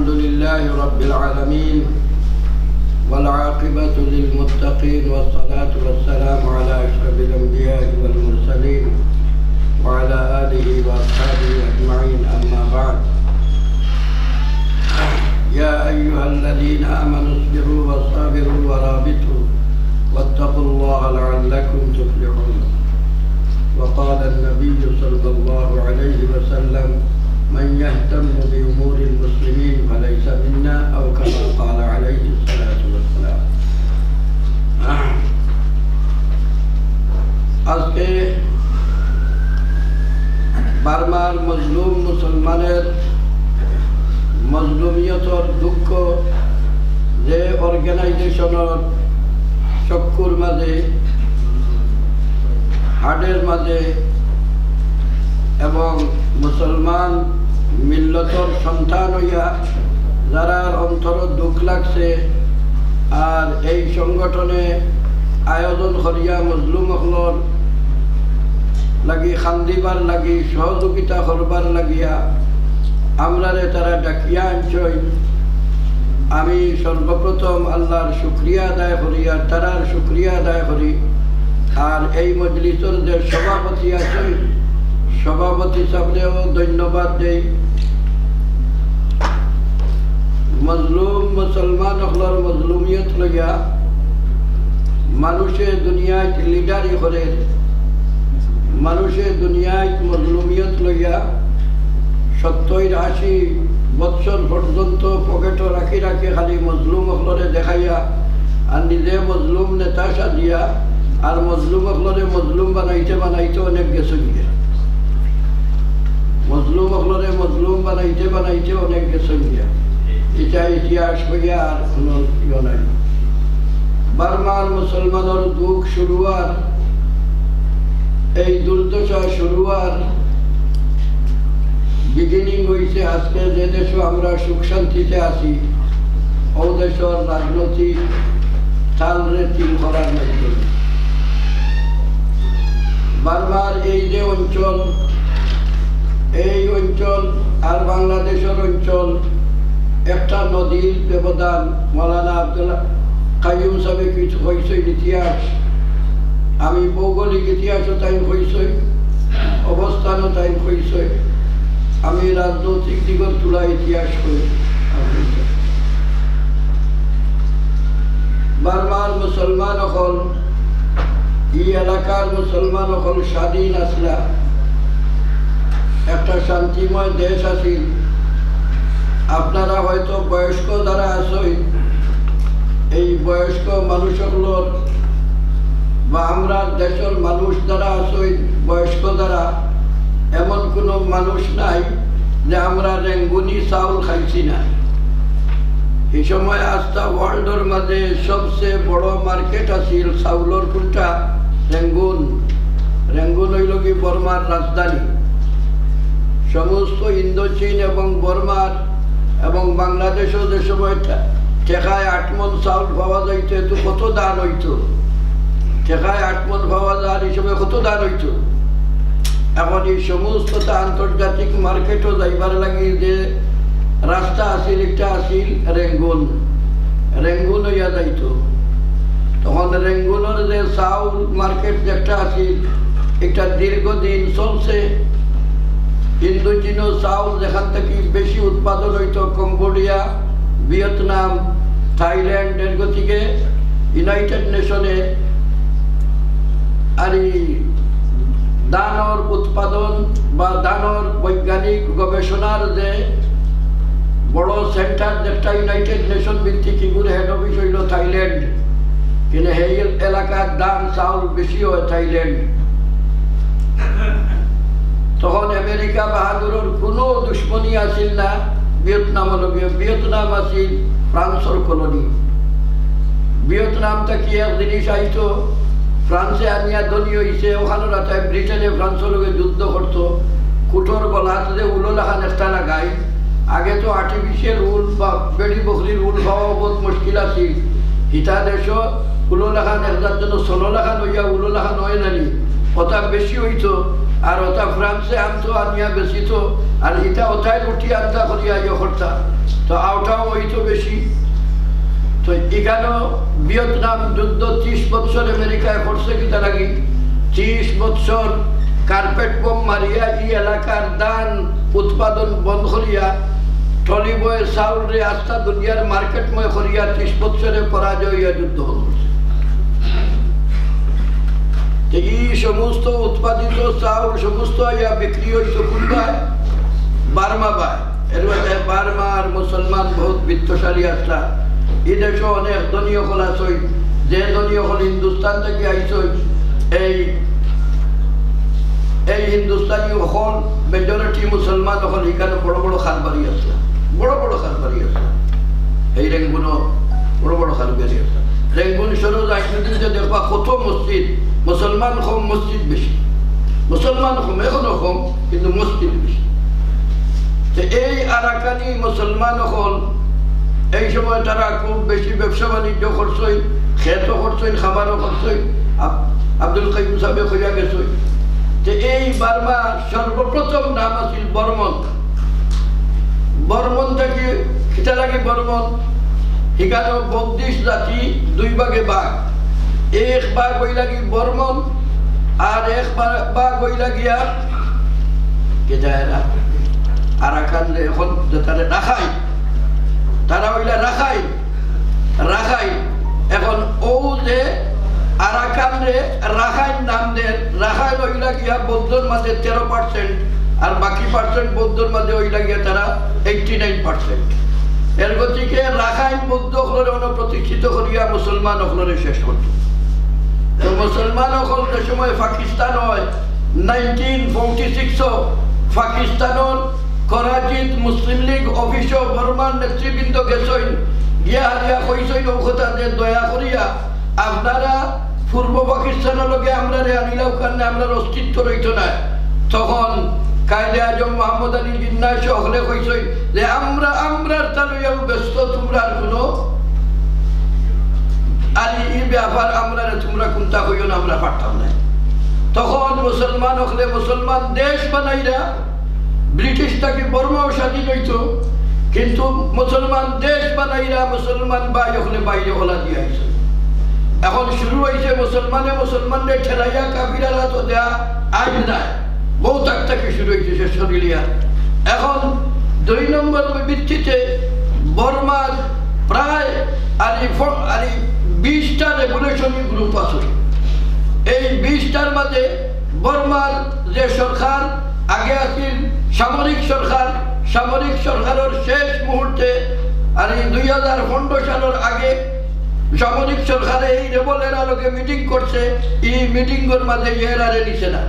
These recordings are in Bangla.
الحمد لله رب العالمين والعاقبة للمتقين والصلاة والسلام على أشرف الأنبياء والمرسلين وعلى آله وأصحابه أجمعين أما بعد يا أيها الذين آمنوا اصبروا وصابروا ورابطوا واتقوا الله لعلكم تفلحون وقال النبي صلى الله عليه وسلم من يهتم بأمور المسلمين فليس منا أو كما قال عليه الصلاة والسلام আজকে বার্মার মজলুম মুসলমানের মজলুমিয়তর দুঃখ যে অর্গানাইজেশনের চক্ষুর মাঝে হাড়ের মাঝে এবং মুসলমান মিল্লতর সন্তান হইয়া যারা অন্তর দুঃখ লাগছে আর এই সংগঠনে আয়োজন করিয়া মজলুম হলর লাগি খান্দিবার লাগি সহযোগিতা করবার লাগিয়া আমরারে তারা ডাকিয়া আনছই। আমি সর্বপ্রথম আল্লাহর শুকরিয়া আদায় করি আর তারার শুকরিয়া আদায় করি। আর এই মজলিসের যে সভাপতি আছে সভাপতি সাহেবরেও ধন্যবাদ দেই। মজলুম মুসলমান হলর মজলুমিয়ত লইয়া মানুষে দুনিয়ায় লিডারি করে, মানুষে দুনিয়ায় মজলুমিয়ত লইয়া 70-80 বৎসর পর্যন্ত পকেটে রাখি রাখি খালি মজলুম হলরে দেখাইয়া আর নিজে মজলুম নেতা সাজিয়া আর মজলুম হলরে মজলুম বানাইতে বানাইতে অনেক গেছে গিয়ে, মজলুম হলরে মজলুম বানাইতে বানাইতে অনেক গেছে গিয়া। এটা ইতিহাস হইয়া আর কোনো ইয়ে নাই। বার্মার মুসলমানের দুঃখ শুরু আর এই দুর্দশা শুরু আর বিগিনিং হয়েছে আজকে যে দেশ আমরা সুখ শান্তিতে আছি ও দেশের রাজনৈতিক তালরে তিল করার মাধ্যমে। বার্মার এই যে অঞ্চল এই অঞ্চল আর বাংলাদেশের অঞ্চল একটা নদীর ব্যবধান। মৌলানা আব্দুল কাইয়ুম সাহেব কিছু হয়েছে ইতিহাস, আমি ভৌগোলিক ইতিহাসও তাই হয়েছে, অবস্থানও তাই হয়েছে, আমি রাজনৈতিক দিগর তুলা ইতিহাস করি। বার্মার মুসলমান হল এই এলাকার মুসলমান হল স্বাধীন আসলা একটা শান্তিময় দেশ আছিল। আপনারা হয়তো বয়স্ক যারা আসই এই বয়স্ক মানুষগুলোর বা আমরা দেশের মানুষ যারা আসই বয়স্ক যারা এমন কোনো মানুষ নাই যে আমরা রেঙ্গুনি চাউল খাইছি না। এই সময় আস্থা ওয়ার্ল্ডের মাঝে সবচেয়ে বড় মার্কেট আছিল চাউলের কোনটা রেঙ্গুন। রেঙ্গুন হইল কি বর্মার রাজধানী। সমস্ত ইন্দোচীন এবং বর্মার এবং বাংলাদেশও যে সময় ঠেকায় 8 মণ চাউল পাওয়া যাইতো তো কত দান হইতো, ঠেকায় 8 মণ পাওয়া যায় এই সময় কত দান হইতো। এখন এই সমস্ত আন্তর্জাতিক মার্কেটও যাইবার লাগি যে রাস্তা আসিল একটা আসিল রেঙ্গুন, রেঙ্গুন হইয়া যাইত। তখন রেঙ্গুনের যে চাউল মার্কেট যেটা আসিল একটা দীর্ঘদিন চলছে। ইন্দোচীন চাউল যেখান থেকে বেশি উৎপাদন হইতো কম্বোডিয়া, ভিয়েতনাম, থাইল্যান্ড এর গতিকে ইউনাইটেড নেশনে আর দানর উৎপাদন বা দানর বৈজ্ঞানিক গবেষণার যে বড় সেন্টার যেটা ইউনাইটেড নেশন ভিত্তিক এগুলো হেড অফিস হইল থাইল্যান্ড। কিন্তু এই এলাকার দান চাউল বেশি হয় থাইল্যান্ড। তখন আমেরিকা বাহাদুরের কোনো দুশ্মনী আসিল না ভিয়েতনাম লগে। ভিয়েতনাম আসিল ফ্রান্সের কলোনি। ভিয়েতনাম থেকে এক জিনিস আইতো ফ্রান্সে আনিয়া ধনী হয়েছে, ওখানে রাতায় ব্রিটেনে ফ্রান্সের লগে যুদ্ধ করতো। কুটোর গলাত যে উলো লাখান একটা লাগায়, আগে তো আর্টিফিশিয়াল উল বা বেড়ি বকরির উল পাওয়া বহুত মুশকিল আছিল। হিতা দেশ উলো লাখান একটার জন্য 16 লাখান হইয়া উলো লাখান হয় নানি ওটা বেশি হইতো আর ওটা ফ্রান্সে আনতো আনিয়া বেশিত আর এটা ওটাই রুটি আনতা করিয়া ইয়ে করতা তো আওটাও হইতো বেশি তো এখানেও ভিয়েতনাম যুদ্ধ 30 বছর আমেরিকায় করছে কিতা লাগি 30 বছর কার্পেট বোম মারিয়া এই এলাকার ধান উৎপাদন বন্ধ করিয়া ট্রলি বয়ে চাউল রে আস্থা দুনিয়ার মার্কেটময় করিয়া 30 বছরে পরাজয় হইয়া যুদ্ধ করছে এই সমস্ত উৎপাদিত চাউল সমস্ত ইয়া বিক্রি হইতো কোনটায় বার্মা বায় এর মধ্যে বার্মা আর মুসলমান বহুত বিত্তশালী আসলা এই দেশে অনেক ধনীয় হল আসই যে ধনীয় হল হিন্দুস্তান থেকে আইসই এই হিন্দুস্তানি হল মেজরিটি মুসলমান হল এখানে বড় বড় খালবাড়ি আছে বড় বড় খালবাড়ি আছে এই রেঙ্গুনো বড় বড় খালবাড়ি আছে রেঙ্গুন সরোজ আইসুদিন যে দেখবা কত মসজিদ মুসলমান কম মসজিদ বেশি মুসলমান কম এখনো কম কিন্তু মসজিদ বেশি এই আরাকানি মুসলমান হল এই সময় তারা খুব বেশি ব্যবসা বাণিজ্য করছই খেতও করছই খাবারও করছই আব্দুল কাইম সাহেব হইয়া গেছই যে এই বার্মা সর্বপ্রথম নাম আছিল বর্মন বর্মন থেকে খিতা লাগে বর্মন এখানে বৌদ্ধিস্ট জাতি দুই ভাগে ভাগ এক ভাগ হই লাগি বর্মন আর এক ভাগ হই লাগিয়া কেটা এরা আরাকান এখন তারা রাখাই তারা হইলা রাখাই রাখাই এখন ও যে আরাকান রে রাখাইন নাম দেন রাখাইন হইলা গিয়া বৌদ্ধর মাঝে 13% আর বাকি পার্সেন্ট বৌদ্ধর মাঝে হইলা গিয়া তারা 89%। এর গতিকে রাখাইন বৌদ্ধ হলরে প্রতিষ্ঠিত করিয়া মুসলমান হলরে শেষ করত তো মুসলমান হল যে সময় পাকিস্তান হয় 1946 পাকিস্তানের করাচিত মুসলিম লীগ অফিস বর্মার নেতৃবৃন্দ গেছেন গিয়া হারিয়া কইছেন ওখতা যে দয়া করিয়া আপনারা পূর্ব পাকিস্তানের লগে আমরা আনিলাও কারণে আমরা অস্তিত্ব রইত না তখন কায়দে আজম মোহাম্মদ আলী জিন্নাহ সকলে কইছেন যে আমরার তালুয়াও ব্যস্ত তোমরা কোনো আর এই ব্যাপার আমরা তোমরা কোনটা কইও না আমরা পারতাম না তখন মুসলমান হলে মুসলমান দেশ বানাইরা ব্রিটিশ তাকে বর্মাও স্বাধীন হইত কিন্তু মুসলমান দেশ বানাইরা মুসলমান বাই হলে বাইরে হলা দিয়ে আইছে এখন শুরু হয়েছে মুসলমানদের ঠেলাইয়া কাবিরালা তো দেয়া আইন নাই বহু তাক থেকে শুরু হয়েছে সে শরীরিয়া এখন 2 নম্বর ভিত্তিতে বর্মার প্রায় 20টা রেগুলেশনারি গ্রুপ আছে এই 20টার মাঝে বর্মার যে সরকার আগে আছিল সামরিক সরকারের শেষ মুহূর্তে আর 2015 সালের আগে সামরিক সরকারে এই রেবলের আলোকে মিটিং করছে এই মিটিংয়ের মাঝে এরারে নিছে না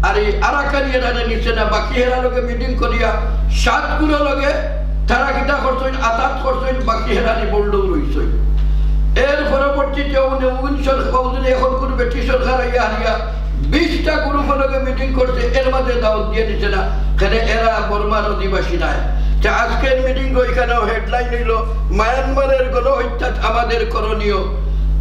আর এই আরাকানি এরারে নিছে না বাকি এরা লোকে মিটিং করিয়া 7 গুলো লগে তারা কিটা করছেন আতাত করছেন বাকি এরানি বলডৌ রইছে এর পরবর্তীতে এখন কোন ব্রিটিশ সরকার হারিয়া 20টা গ্রুপের মিটিং করছে এর মাঝে দাওয়াত দিয়ে দিচ্ছে না কেন এরা বর্মার অধিবাসী নাই আজকের মিটিং ওইখানেও হেডলাইন হইল মায়ানমারের গণহত্যা আমাদের করণীয়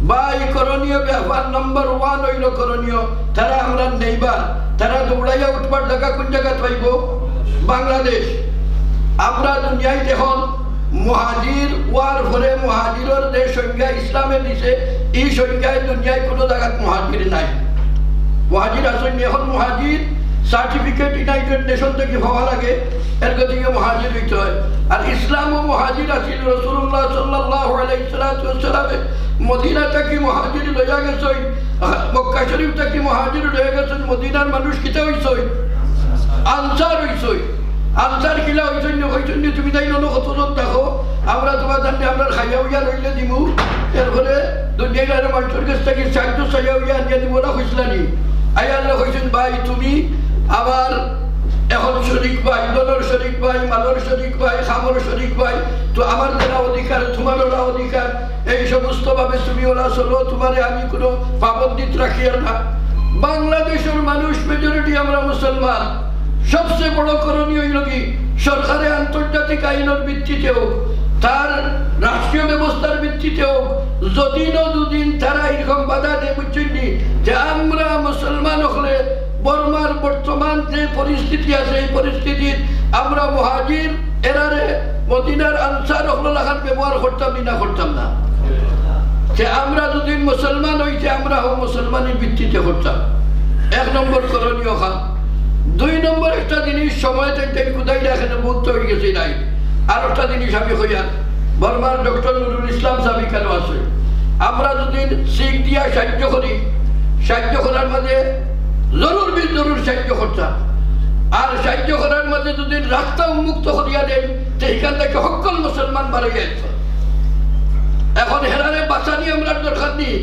বা এই করণীয় ব্যাপার নম্বর 1 হইল করণীয় তারা আমরা নেইবার তারা দৌড়াইয়া উঠবার জায়গা কোন জায়গা পাইব বাংলাদেশ আমরা দুনিয়ায় এখন মুহাজির ওয়ার পরে মুহাজিরের যে সংখ্যা ইসলামে দিছে এই সংখ্যায় দুনিয়ায় কোনো জায়গায় মুহাজির নাই মুহাজির আসেন এখন মুহাজির সার্টিফিকেট ইউনাইটেড নেশন থেকে পাওয়া লাগে এর গতিকে মুহাজির হইতে হয় আর ইসলাম ও মুহাজির আছিল রাসূলুল্লাহ সাল্লাল্লাহু আলাইহি ওয়াসাল্লাম মদিনা থেকে মুহাজির লইয়া গেছেন মক্কা শরীফ থেকে মুহাজির লইয়া গেছেন মদিনার মানুষ কিতা হইছে আনসার হইছে আনসার কিলা হইছেন তুমি তাই নন কতজন দেখো আমরা তোমার জানি আমরা খাইয়া হইয়া রইলে দিমু এরপরে দুনিয়ার মানুষের কাছ থেকে সাহায্য চাইয়া হইয়া আনিয়া দিব না হইসলানি আই আল্লাহ হইছেন ভাই তুমি আবার এখন শরিক ভাই দলের শরিক ভাই মালর শরিক ভাই খামর শরিক ভাই তো আমার যারা অধিকার তোমার ওরা অধিকার এই সমস্ত ভাবে তুমি ওরা চলো তোমারে আমি কোনো পাবন্দিত রাখি না বাংলাদেশের মানুষ মেজরিটি আমরা মুসলমান সবচেয়ে বড় করণীয় হইল কি সরকারের আন্তর্জাতিক আইনের ভিত্তিতেও তার রাষ্ট্রীয় ব্যবস্থার ভিত্তিতেও যদি দুদিন তারা এরকম বাধা দেয় বুঝছেন যে আমরা আমার বর্তমান যে পরিস্থিতি আছে এই পরিস্থিতির আমরা মুহাজির এরারে মদিনার আনসার হল খান ব্যবহার করতাম না করতাম না যে আমরা যদি মুসলমান হইতে আমরা মুসলমানের ভিত্তিতে করতাম। 1 নম্বর করণীয় খান। 2 নম্বর একটা জিনিস সময় থাকতে কোথায় রাখেন মুক্ত হয়ে গেছে নাই। আর একটা জিনিস আমি কইয়ার বর্মার ডক্টর নুরুল ইসলাম সাহেব কেন আছে আমরা যদি শিখ দিয়া সাহায্য করি সাহায্য করার মাঝে জরুর সাহায্য করতাম। আর সাহায্য করার মাঝে যদি রাস্তা উন্মুক্ত করিয়া দেন সেইখান থেকে সকল মুসলমান বাড়ে যেত। এখন হেরারে বাঁচানি আমরা দরকার নেই।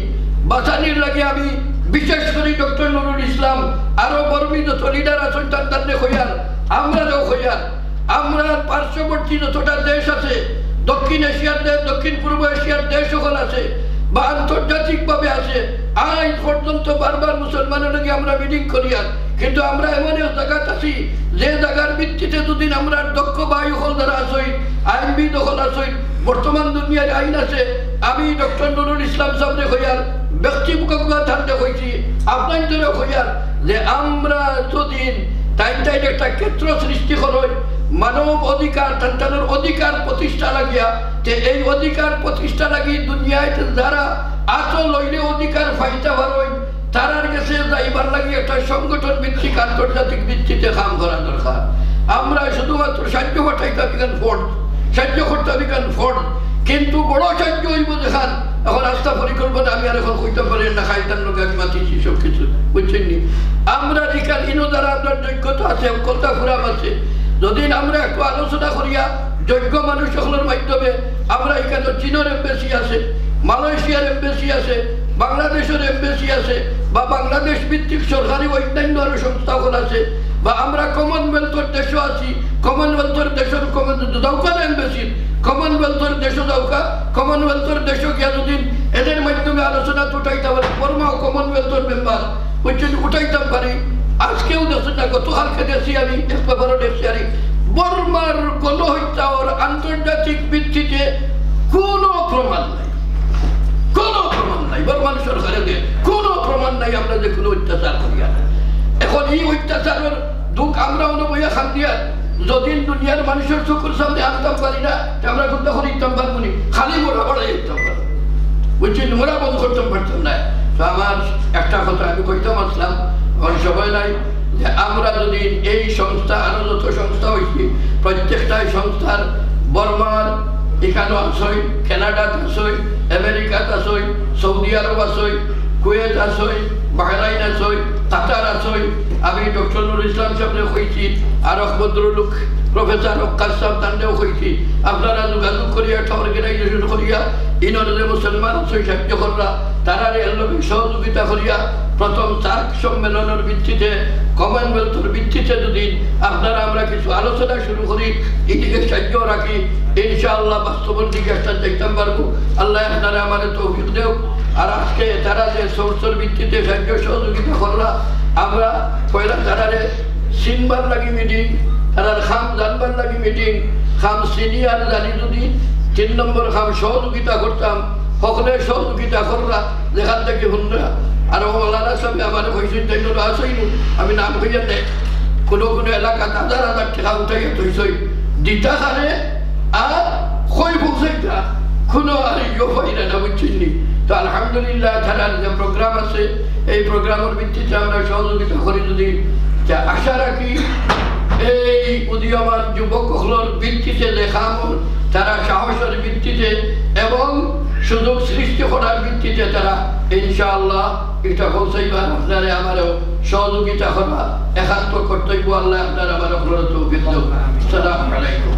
বাঁচানির লাগে আমি বিশেষ করে ডক্টর নুরুল ইসলাম আরো বর্মী যত লিডার আছেন তাদের হইয়ার আমরাও হইয়ার আমরা পার্শ্ববর্তী যতটা দেশ আছে দক্ষিণ এশিয়ার দেশ দক্ষিণ পূর্ব এশিয়ার দেশ সকল আছে বা আন্তর্জাতিকভাবে আছে আজ পর্যন্ত বারবার মুসলমানের লগে আমরা মিটিং করিয়ার কিন্তু আমরা এমন জায়গাত আছি যে জায়গার ভিত্তিতে দুদিন আমরা দক্ষ বায়ু হল দ্বারা আসই আইনবিদ হল আসই বর্তমান দুনিয়ার আইন আছে। আমি ডক্টর নুরুল ইসলাম সাহেব হইয়ার ব্যক্তিগত ঠান্ডা হয়েছি আপনাদের হইয়ার যে আমরা যতদিন টাইম একটা ক্ষেত্র সৃষ্টি করই মানব অধিকার তাদের অধিকার প্রতিষ্ঠা লাগিয়া যে এই অধিকার প্রতিষ্ঠা লাগি দুনিয়ায় যারা আতো লইলে অধিকার ফাইতে পারই তারার কাছে যাইবার লাগি একটা সংগঠন ভিত্তিক আন্তর্জাতিক ভিত্তিতে কাম করা দরকার। আমরা শুধুমাত্র সাহায্য পাঠাইতাম এখান ফোর্ড সাহায্য করতাম এখান ফোর্ড কিন্তু বড় সাহায্য হইব দেখান এখন রাস্তা পরিকল্পনা আমি আর এখন কইতে পারি না খাইতাম লোক আমি মাতিছি সব কিছু বুঝছেন নি। আমরা এখান ইনো দ্বারা আপনার যোগ্যতা আছে কথা ফুরাম আছে যদি আমরা একটু আলোচনা করিয়া যোগ্য মানুষ সকলের মাধ্যমে আমরা এখানে চীনের এমবেসি আছে মালয়েশিয়ার এমবেসি আছে বাংলাদেশের এমবেসি আছে বা বাংলাদেশ ভিত্তিক সরকারি অন্যান্য আরো সংস্থাগুলো আছে বা আমরা কমনওয়েলথের দেশও আছি কমনওয়েলথের দেশের দৌকার এমবেসির কমনওয়েলথের দেশও দৌকা কমনওয়েলথের দেশও গিয়া যদি এদের মাধ্যমে আলোচনা উঠাইতে পারি বর্মাও কমনওয়েলথের মেম্বার উঠাইতাম পারি। আজকেও দেখছেন না গতকালকে দেখছি আমি এক ব্যাপারও দেখছি আর বর্মার গণহত্যার আন্তর্জাতিক ভিত্তিতে কোনো প্রমাণ নাই বর্মান সরকারের কোনো প্রমাণ নাই আমরা যে কোনো অত্যাচার করিয়া। এখন এই অত্যাচারের দুঃখ আমরা অনুভূয়া খান দিয়া যদিন দুনিয়ার মানুষের চোখের সামনে আনতাম পারি না আমরা কোনটা করে দিতাম পারবো নি খালি মোরা বাড়াই দিতাম পারবো বুঝছেন মোরা বন্ধ করতাম পারতাম না। তো আমার একটা কথা আমি কইতাম আসলাম এখন সবাই নাই যে আমরা যদি এই সংস্থা আরো যত সংস্থা হয়েছি প্রত্যেকটাই সংস্থার বর্মার এখানেও আসই কানাডাত আসই আমেরিকাত আসই সৌদি আরব আসই কুয়েত আসই বাহরাইন আসই কাতার আসই আমি ডক্টর নুরুল ইসলাম সাহেব কইছি আর ভদ্রলোক প্রফেসর অক্কাস সাহেব তান্ডেও কইছি আপনারা যোগাযোগ করিয়া একটা অর্গানাইজেশন করিয়া ইনর যে মুসলমান আসই সাহায্য কররা তারা সহযোগিতা করিয়া প্রথম সার্ক সম্মেলনের ভিত্তিতে কমনওয়েলথের ভিত্তিতে যদি আপনারা আমরা কিছু আলোচনা শুরু করি এদিকে সাহায্য রাখি ইনশাআল্লাহ বাস্তবের দিকে একটা দেখতে পারবো। আল্লাহ আপনারা আমাদের তৌফিক দেও। আর আজকে তারা যে সোর্সের ভিত্তিতে সাহায্য সহযোগিতা করলা আমরা পয়লা তারারে চিনবার লাগি মিটিং তারার খাম জানবার লাগি মিটিং খাম সিনিয়র জানি যদি 3 নম্বর খাম সহযোগিতা করতাম সকলের সহযোগিতা করলা যেখান থেকে হুন্ডা আর ওলারা সব আমার হয়েছেন তাই আসই আমি নাম হইয়া দেয় কোনো এলাকা 1000 টাকা উঠাইয়া তৈছই দিতা খানে আর কই বুঝাইতা কোনো আর ইয়ে হইরা না বুঝছেন নি। তো আলহামদুলিল্লাহ তারার যে প্রোগ্রাম আছে এই প্রোগ্রামের ভিত্তিতে আমরা সহযোগিতা করি যদি আশা রাখি এই উদীয়মান যুবকগুলোর ভিত্তিতে লেখাম তারা সাহসের ভিত্তিতে এবং সুযোগ সৃষ্টি করার ভিত্তিতে তারা ইনশাআল্লাহ এটা পৌঁছাইবার আপনারা আমারও সহযোগিতা করা একান্ত কর্তব্য। আল্লাহ আপনারা আমার তৌফিক দাও। আসসালামু আলাইকুম।